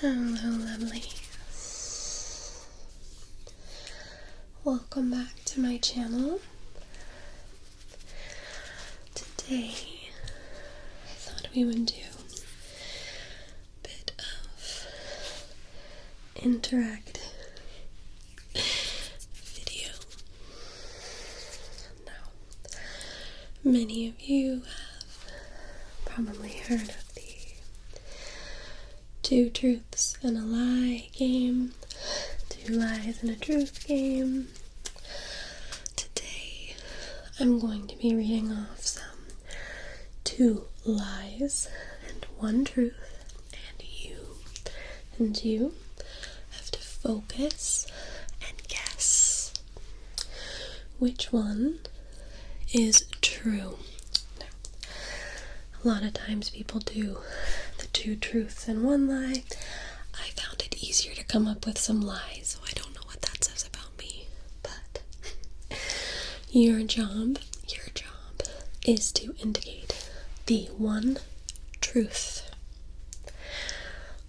Hello, lovely. Welcome back to my channel. Today, I thought we would do a bit of interactive video. Now, many of you have probably heard of the 2 truths and a lie game, 2 lies and a truth game. Today, I'm going to be reading off some 2 lies and 1 truth, and you have to focus and guess which one is true. Now, a lot of times people do the 2 truths and 1 lie. I found it easier to come up with some lies, so I don't know what that says about me. But your job is to indicate the 1 truth.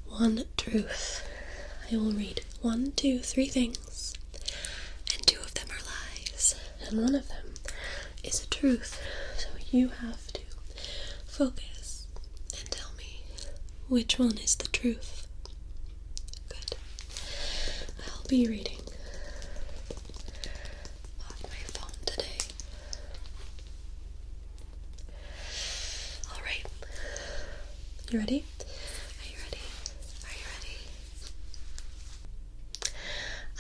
1 truth. I will read 1, 2, 3 things, and 2 of them are lies, and 1 of them is a truth. So you have to focus and tell me which one is the truth. Good. I'll be reading off my phone today. Alright. You ready? Are you ready? Are you ready?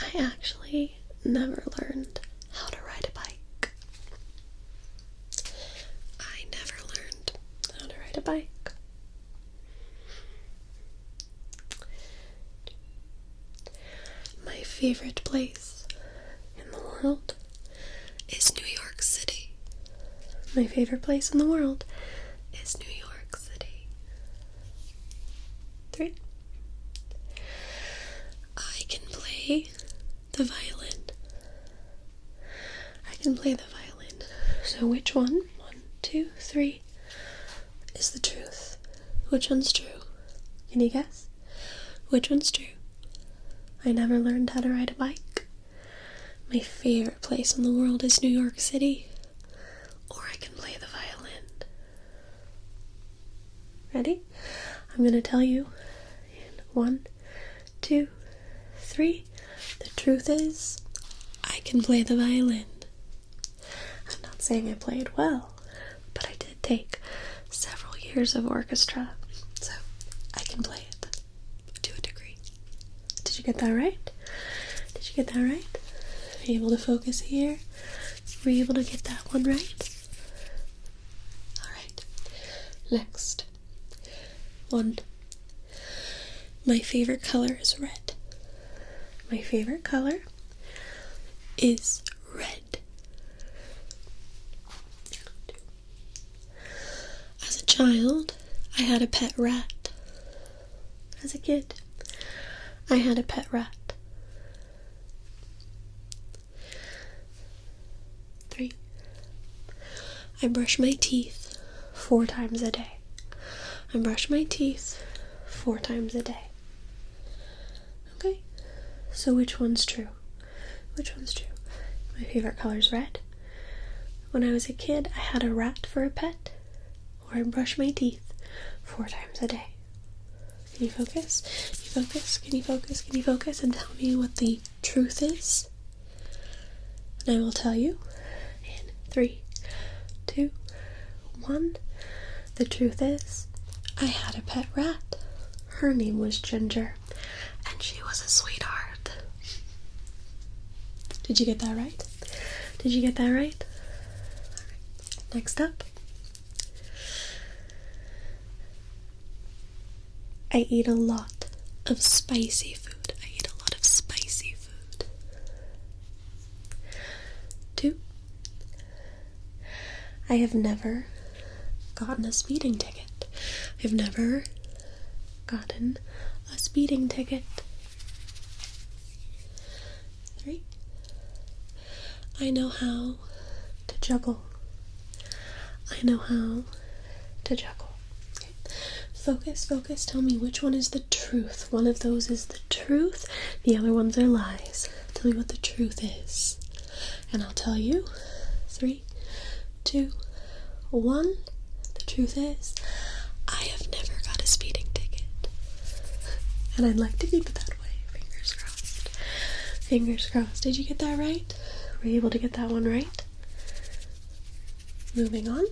I actually never learned how to ride a bike. I never learned how to ride a bike. My favorite place in the world is New York City. My favorite place in the world is New York City. 3. I can play the violin. I can play the violin. So which one? 1, 2, 3 is the truth. Which one's true? Can you guess? Which one's true? I never learned how to ride a bike. My favorite place in the world is New York City. Or I can play the violin. Ready? I'm going to tell you in 1, 2, 3. The truth is, I can play the violin. I'm not saying I played well, but I did take several years of orchestra, so I can play it to a degree. Did you get that right? Did you get that right? Are you able to focus here? Were you able to get that one right? Alright. Next. 1. My favorite color is red. My favorite color is red. 2. As a child, I had a pet rat. As a kid, I had a pet rat. 3. I brush my teeth 4 times a day. I brush my teeth 4 times a day. Okay, so which one's true? Which one's true? My favorite color is red. When I was a kid, I had a rat for a pet, or I brush my teeth 4 times a day. Can you focus? Can you focus? Can you focus? Can you focus? And tell me what the truth is? And I will tell you in 3, 2, 1. The truth is, I had a pet rat. Her name was Ginger, and she was a sweetheart. Did you get that right? Did you get that right? Alright. Next up. I eat a lot of spicy food. I eat a lot of spicy food. 2. I have never gotten a speeding ticket. I've never gotten a speeding ticket. 3. I know how to juggle. I know how to juggle. Okay. Focus, focus. Tell me which one is the truth. One of those is the truth. The other ones are lies. Tell me what the truth is. And I'll tell you. 3, 2, 1. The truth is, I have never got a speeding ticket. And I'd like to keep it that way. Fingers crossed. Fingers crossed. Did you get that right? Were you able to get that one right? Moving on.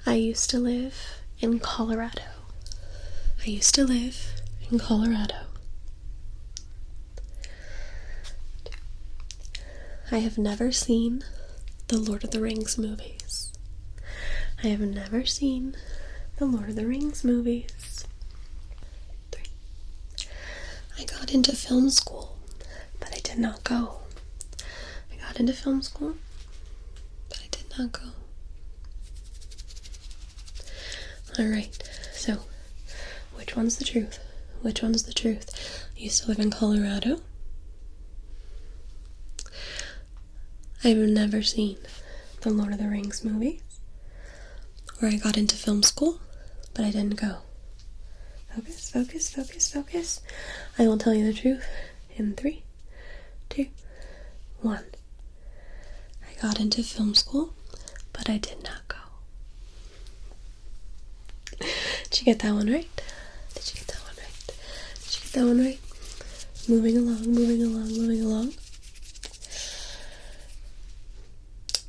I used to live in Colorado. I used to live in Colorado. I have never seen the Lord of the Rings movies. I have never seen the Lord of the Rings movies. 3. I got into film school, but I did not go. I got into film school, but I did not go. Alright, so, which one's the truth? Which one's the truth? I used to live in Colorado. I've never seen the Lord of the Rings movies. Or I got into film school, but I didn't go. Focus, focus, focus, focus. I will tell you the truth in 3, 2, 1. I got into film school, but I did not go. Did you get that one right? Did you get that one right? Did you get that one right? Moving along, moving along, moving along.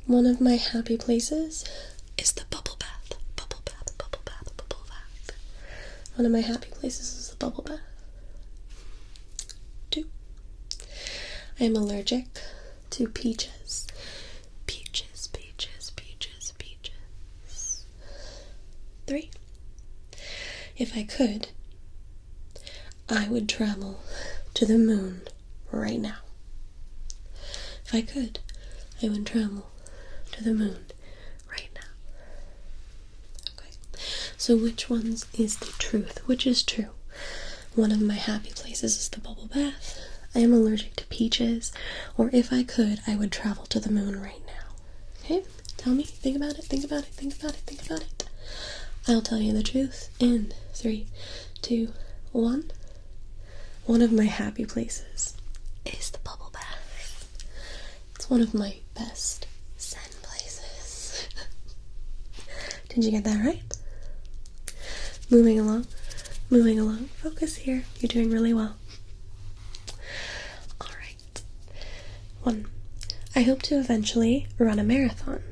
One of my happy places is the bubble bath. Bubble bath, bubble bath, bubble bath. One of my happy places is the bubble bath. 2. I am allergic to peaches. Peaches, peaches, peaches, peaches. 3. If I could, I would travel to the moon right now. If I could, I would travel to the moon right now. Okay, so which ones is the truth? Which is true? One of my happy places is the bubble bath. I am allergic to peaches. Or if I could, I would travel to the moon right now. Okay, tell me, think about it, think about it, think about it, think about it. I'll tell you the truth in 3, 2, 1. One of my happy places is the bubble bath. It's one of my best zen places. Did you get that right? Moving along, moving along. Focus here. You're doing really well. Alright. 1. I hope to eventually run a marathon.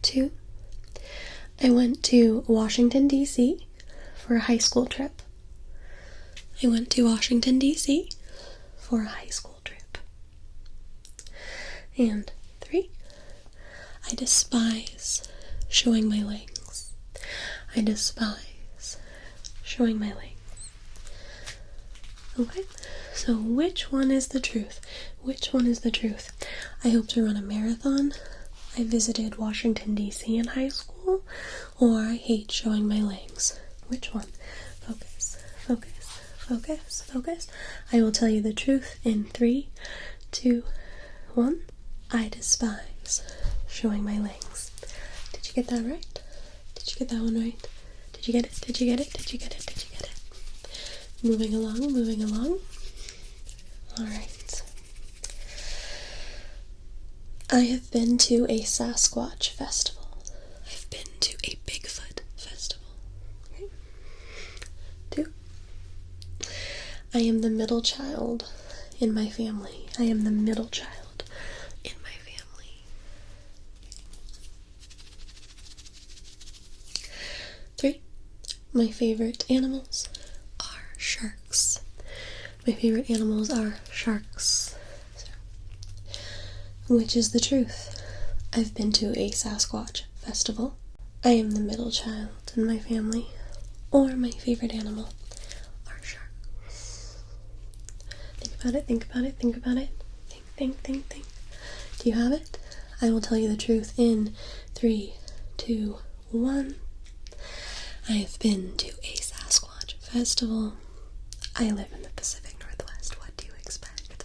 2. I went to Washington, D.C. for a high school trip. I went to Washington, D.C. for a high school trip. And 3. I despise showing my legs. I despise showing my legs. Okay, so which one is the truth? Which one is the truth? I hope to run a marathon. I visited Washington, D.C. in high school, or I hate showing my legs. Which one? Focus, focus, focus, focus. I will tell you the truth in 3, 2, 1. I despise showing my legs. Did you get that right? Did you get that one right? Did you get it? Did you get it? Did you get it? Did you get it? Moving along, moving along. Alright. I have been to a Sasquatch festival. I've been to a Bigfoot festival. Okay. 2. I am the middle child in my family. I am the middle child in my family. 3. My favorite animals are sharks. My favorite animals are sharks. Which is the truth? I've been to a Sasquatch festival. I am the middle child in my family. Or my favorite animal are sharks. Think about it, think about it, think about it. Think, think, think, think. Do you have it? I will tell you the truth in 3, 2, 1. I have been to a Sasquatch festival. I live in the Pacific Northwest. What do you expect?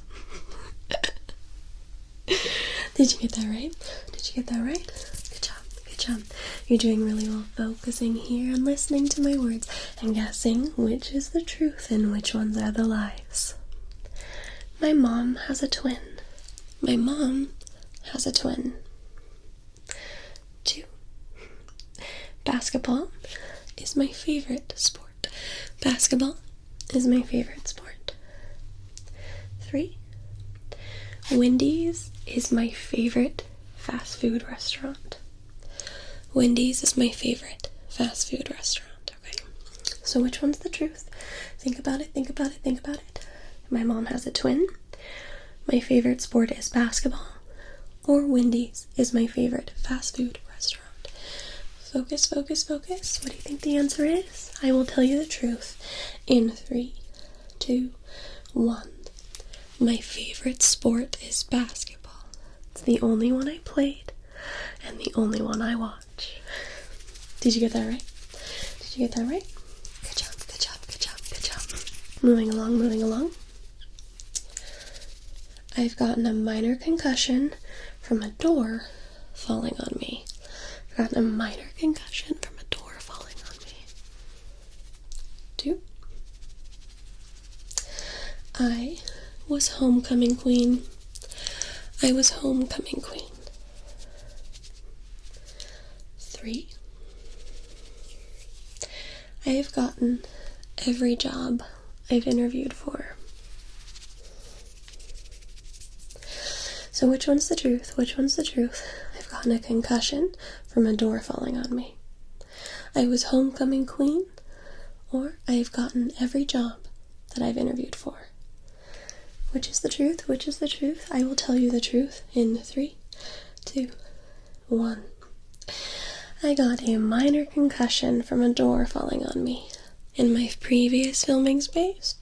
Did you get that right? Did you get that right? Good job. Good job. You're doing really well focusing here and listening to my words and guessing which is the truth and which ones are the lies. My mom has a twin. My mom has a twin. 2. Basketball is my favorite sport. Basketball is my favorite sport. 3. Wendy's is my favorite fast food restaurant. Wendy's is my favorite fast food restaurant. Okay. So which one's the truth? Think about it, think about it, think about it. My mom has a twin. My favorite sport is basketball. Or Wendy's is my favorite fast food restaurant. Focus, focus, focus. What do you think the answer is? I will tell you the truth in 3, 2, 1. My favorite sport is basketball. It's the only one I played and the only one I watch. Did you get that right? Did you get that right? Good job, good job, good job, good job. Moving along, moving along. I've gotten a minor concussion from a door falling on me. I've gotten a minor concussion from a door falling on me. 2. I was homecoming queen. I was homecoming queen. 3. I have gotten every job I've interviewed for. So which one's the truth? Which one's the truth? I've gotten a concussion from a door falling on me. I was homecoming queen, or I have gotten every job that I've interviewed for. Which is the truth? Which is the truth? I will tell you the truth in 3, 2, 1. I got a minor concussion from a door falling on me. In my previous filming space,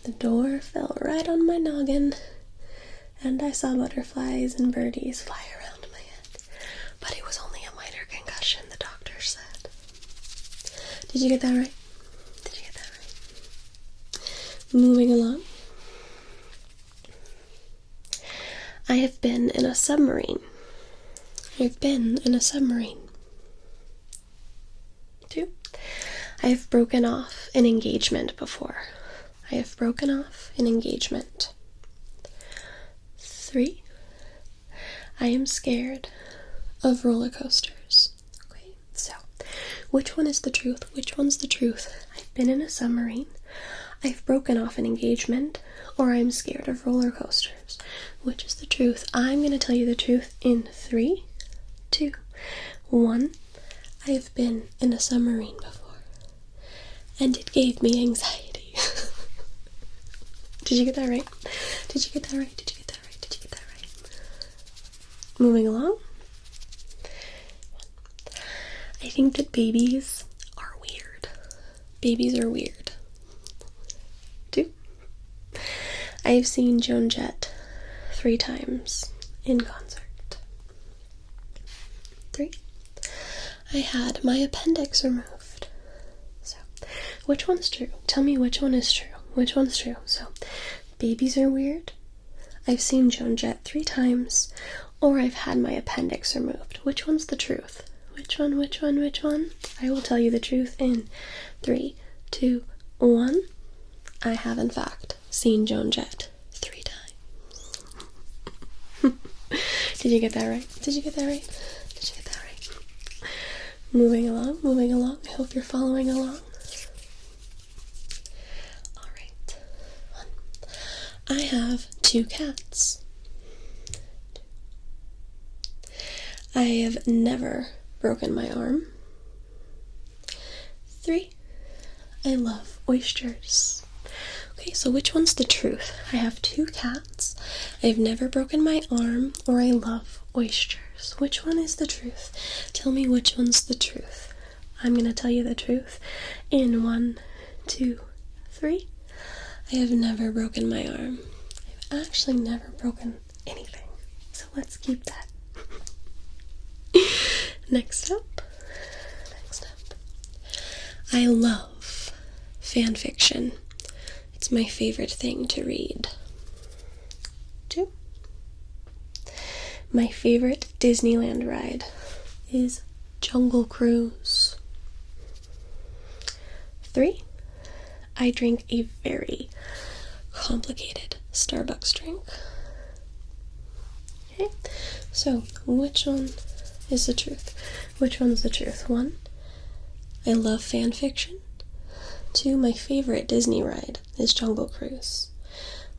the door fell right on my noggin, and I saw butterflies and birdies fly around my head. But it was only a minor concussion, the doctor said. Did you get that right? Did you get that right? Moving along. I have been in a submarine. I've been in a submarine. 2. I have broken off an engagement before. I have broken off an engagement. 3. I am scared of roller coasters. Okay, so which one is the truth? Which one's the truth? I've been in a submarine. I've broken off an engagement, or I'm scared of roller coasters. Which is the truth? I'm going to tell you the truth in 3, 2, 1. I have been in a submarine before, and it gave me anxiety. Did you get that right? Did you get that right? Did you get that right? Did you get that right? Moving along. I think that babies are weird. Babies are weird. 2. I've seen Joan Jett 3 times in concert. 3. I had my appendix removed. So, which one's true? Tell me which one is true. Which one's true? So, babies are weird. I've seen Joan Jett 3 times, or I've had my appendix removed. Which one's the truth? Which one, which one, which one? I will tell you the truth in 3, 2, 1. I have, in fact, seen Joan Jett 3 times. Did you get that right? Did you get that right? Did you get that right? Moving along, moving along. I hope you're following along. Alright. I have 2 cats. I have never broken my arm. 3. I love oysters. Okay, so which one's the truth? I have 2 cats. I've never broken my arm, or I love oysters. Which one is the truth? Tell me which one's the truth. I'm gonna tell you the truth in 1, 2, 3. I have never broken my arm. I've actually never broken anything. So let's keep that. Next up. I love fan fiction. It's my favorite thing to read. 2. My favorite Disneyland ride is Jungle Cruise. 3, I drink a very complicated Starbucks drink. Okay, so which one is the truth? Which one's the truth? 1, I love fan fiction. 2, my favorite Disney ride is Jungle Cruise.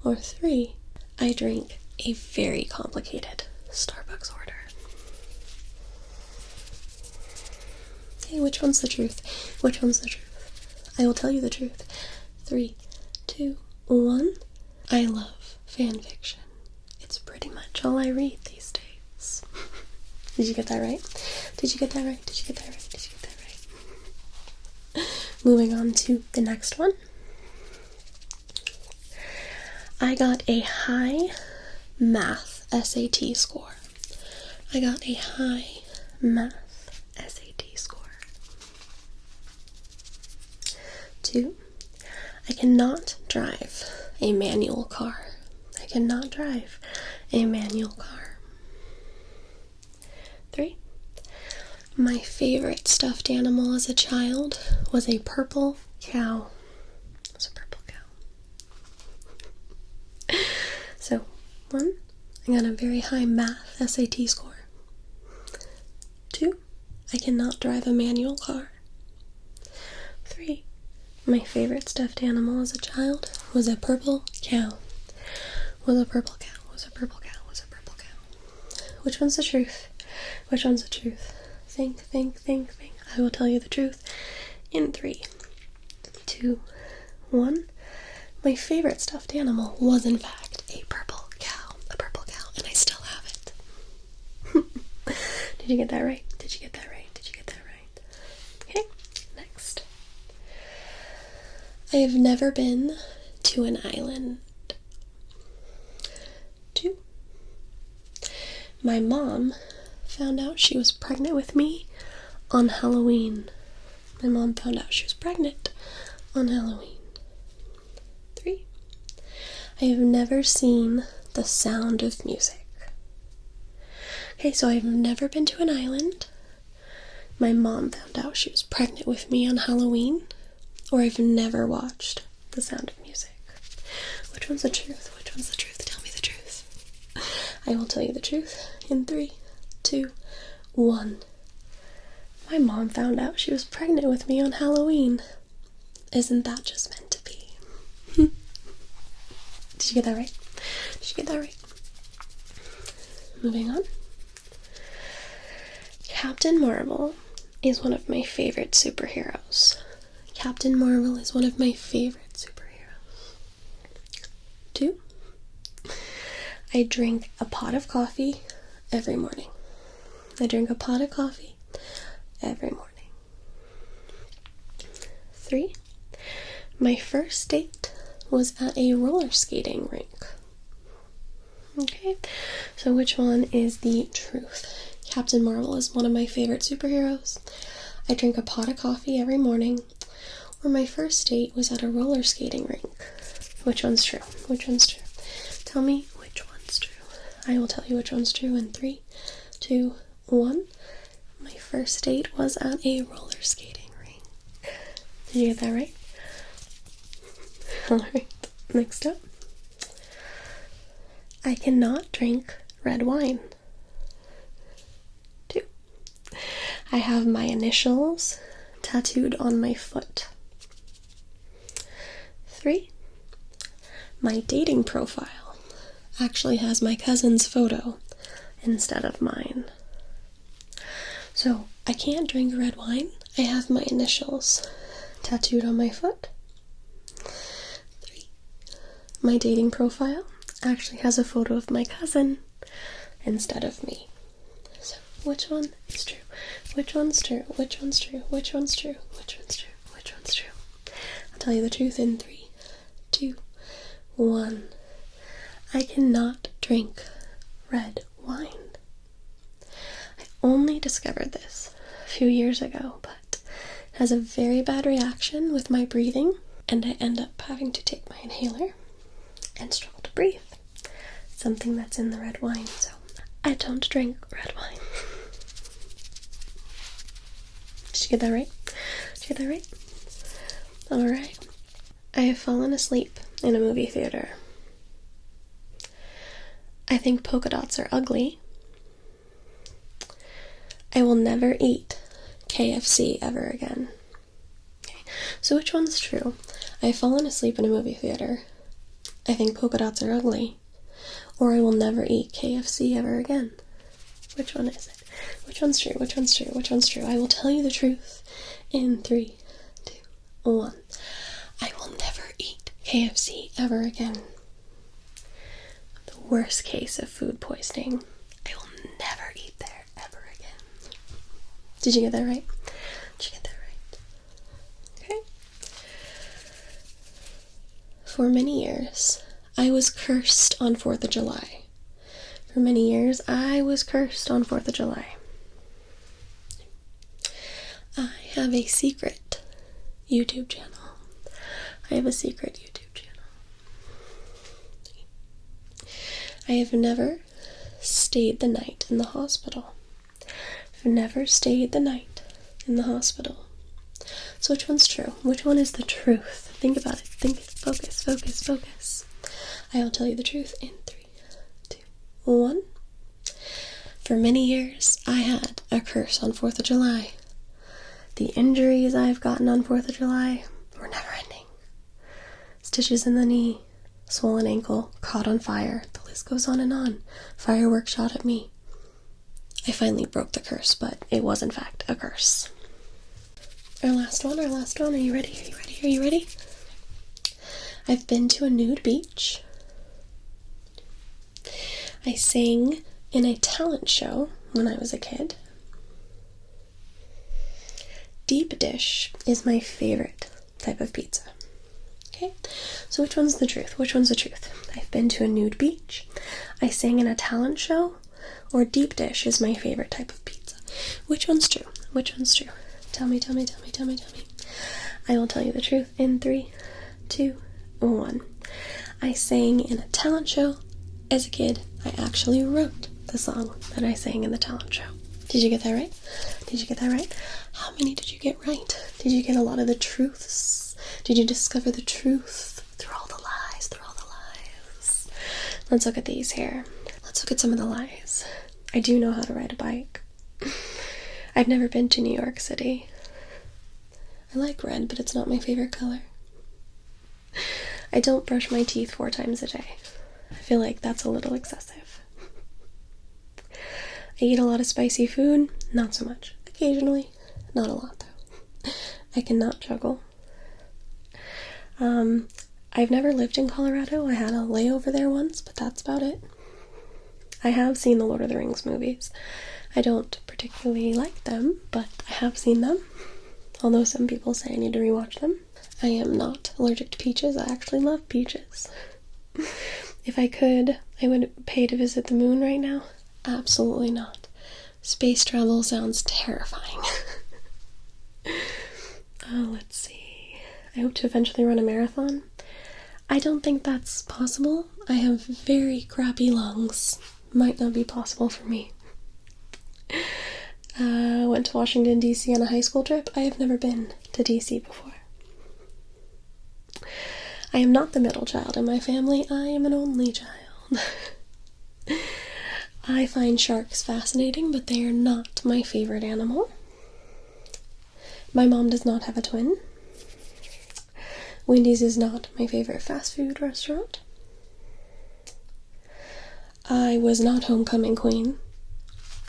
Or 3, I drink a very complicated Starbucks order. Okay, which one's the truth? Which one's the truth? I will tell you the truth. 3, 2, 1. I love fan fiction. It's pretty much all I read these days. Did you get that right? Did you get that right? Did you get that right? Did you get that right? Moving on to the next one. I got a high math SAT score. I got a high math SAT score. 2, I cannot drive a manual car. I cannot drive a manual car. 3, my favorite stuffed animal as a child was a purple cow. It was a purple cow. So, 1, I got a very high math SAT score. 2, I cannot drive a manual car. 3, my favorite stuffed animal as a child was a purple cow. Was a purple cow. Was a purple cow. Was a purple cow. Which one's the truth? Which one's the truth? Think, think, think, think. I will tell you the truth in 3, 2, 1. My favorite stuffed animal was in fact a purple cow. A purple cow, and I still have it. Did you get that right? Did you get that right? Did you get that right? Okay, next. I have never been to an island. 2, my mom found out she was pregnant with me on Halloween. My mom found out she was pregnant on Halloween. 3, I have never seen The Sound of Music. Okay, so I've never been to an island. My mom found out she was pregnant with me on Halloween. Or I've never watched The Sound of Music. Which one's the truth? Which one's the truth? Tell me the truth. I will tell you the truth in 3, 2, 1. My mom found out she was pregnant with me on Halloween. Isn't that just meant to be? Did you get that right? Did you get that right? Moving on. Captain Marvel is one of my favorite superheroes. Captain Marvel is one of my favorite superheroes. 2, I drink a pot of coffee every morning. I drink a pot of coffee every morning. 3, my first date was at a roller skating rink. Okay, so which one is the truth? Captain Marvel is one of my favorite superheroes. I drink a pot of coffee every morning. Or my first date was at a roller skating rink. Which one's true? Which one's true? Tell me which one's true. I will tell you which one's true in 3, 2, 1. My first date was at a roller skating rink. Did you get that right? Alright, next up. I cannot drink red wine. 2, I have my initials tattooed on my foot. 3, my dating profile actually has my cousin's photo instead of mine. So, I can't drink red wine. I have my initials tattooed on my foot. 3, my dating profile actually has a photo of my cousin instead of me. So, which one is true? Which one's true? Which one's true? Which one's true? Which one's true? Which one's true? I'll tell you the truth in 3, 2, 1. I cannot drink red wine. I only discovered this a few years ago, but it has a very bad reaction with my breathing, and I end up having to take my inhaler and struggle to breathe. Something that's in the red wine, so I don't drink red wine. Did you get that right? Did you get that right? Alright. I have fallen asleep in a movie theater. I think polka dots are ugly. I will never eat KFC ever again. Okay. So which one's true? I've fallen asleep in a movie theater. I think polka dots are ugly. Or I will never eat KFC ever again. Which one is it? Which one's true? Which one's true? Which one's true? I will tell you the truth in 3, 2, 1. I will never eat KFC ever again. The worst case of food poisoning. I will never eat there ever again. Did you get that right? Did you get that right? Okay. For many years, I was cursed on 4th of July. For many years, I was cursed on 4th of July. I have a secret YouTube channel. I have a secret YouTube channel. I have never stayed the night in the hospital. I've never stayed the night in the hospital. So which one's true? Which one is the truth? Think about it. Think. Focus, focus, focus. I will tell you the truth in 3, 2, 1. For many years, I had a curse on 4th of July. The injuries I've gotten on 4th of July were never ending. Stitches in the knee, swollen ankle, caught on fire. The list goes on and on. Fireworks shot at me. I finally broke the curse, but it was in fact a curse. Our last one. Are you ready? Are you ready? Are you ready? I've been to a nude beach. I sang in a talent show when I was a kid. Deep dish is my favorite type of pizza. Okay, so which one's the truth? Which one's the truth? I've been to a nude beach. I sang in a talent show. Or deep dish is my favorite type of pizza. Which one's true? Which one's true? Tell me, tell me, tell me, tell me, tell me. I will tell you the truth in 3, 2, 1. I sang in a talent show as a kid. I actually wrote the song that I sang in the talent show. Did you get that right? Did you get that right? How many did you get right? Did you get a lot of the truths? Did you discover the truth through all the lies, through all the lies? Let's look at these here. Let's look at some of the lies. I do know how to ride a bike. I've never been to New York City. I like red, but it's not my favorite color. I don't brush my teeth 4 times a day. I feel like that's a little excessive. I eat a lot of spicy food, not so much. Occasionally, not a lot though. I cannot juggle. I've never lived in Colorado. I had a layover there once, but that's about it. I have seen the Lord of the Rings movies. I don't particularly like them, but I have seen them. Although some people say I need to rewatch them. I am not allergic to peaches. I actually love peaches. If I could, I would pay to visit the moon right now. Absolutely not. Space travel sounds terrifying. Oh, let's see. I hope to eventually run a marathon. I don't think that's possible. I have very crappy lungs. Might not be possible for me. Went to Washington, D.C. on a high school trip. I have never been to D.C. before. I am not the middle child in my family. I am an only child. I find sharks fascinating, but they are not my favorite animal. My mom does not have a twin. Wendy's is not my favorite fast food restaurant. I was not homecoming queen,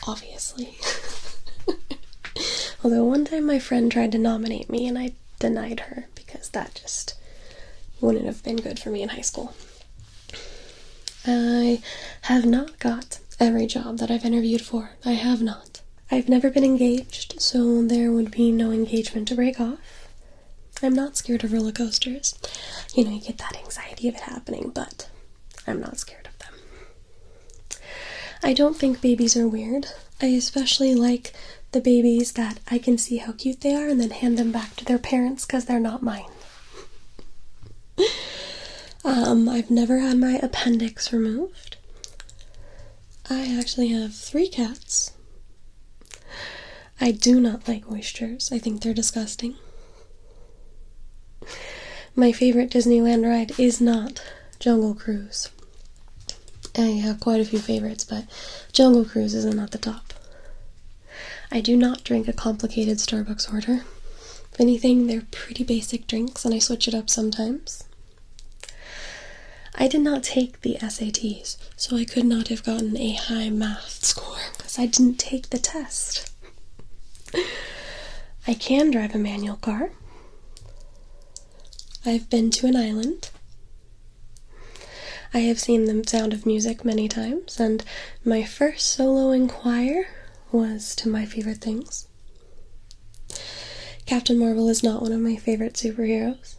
obviously. Although one time my friend tried to nominate me and I denied her because that just wouldn't have been good for me in high school. I have not got every job that I've interviewed for. I have not. I've never been engaged, so there would be no engagement to break off. I'm not scared of roller coasters. You know, you get that anxiety of it happening, but I'm not scared of them. I don't think babies are weird. I especially like the babies that I can see how cute they are and then hand them back to their parents because they're not mine. I've never had my appendix removed. I actually have 3 cats. I do not like oysters. I think they're disgusting. My favorite Disneyland ride is not Jungle Cruise. I have quite a few favorites, but Jungle Cruise is not the top. I do not drink a complicated Starbucks order. If anything, they're pretty basic drinks, and I switch it up sometimes. I did not take the SATs, so I could not have gotten a high math score, because I didn't take the test. I can drive a manual car. I've been to an island. I have seen the Sound of Music many times, and my first solo in choir was to My Favorite Things. Captain Marvel is not one of my favorite superheroes.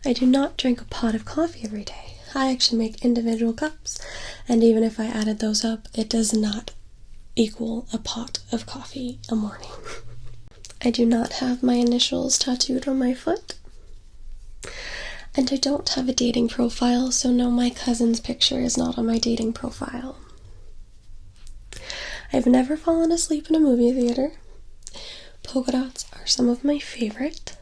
I do not drink a pot of coffee every day. I actually make individual cups, and even if I added those up, it does not equal a pot of coffee a morning. I do not have my initials tattooed on my foot. And I don't have a dating profile, so no, my cousin's picture is not on my dating profile. I've never fallen asleep in a movie theater. Polka dots are some of my favorite.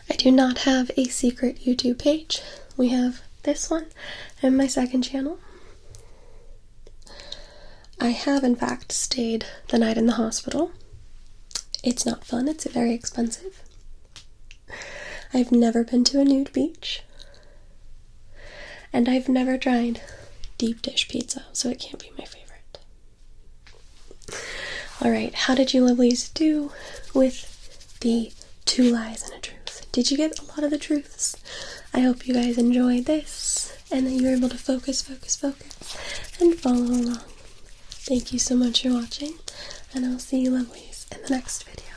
I do not have a secret YouTube page. We have this one and my second channel. I have, in fact, stayed the night in the hospital. It's not fun, it's very expensive. I've never been to a nude beach. And I've never tried deep dish pizza, so it can't be my favorite. Alright, how did you lovelies do with the 2 lies and a truth? Did you get a lot of the truths? I hope you guys enjoyed this, and that you were able to focus, and follow along. Thank you so much for watching, and I'll see you lovelies in the next video.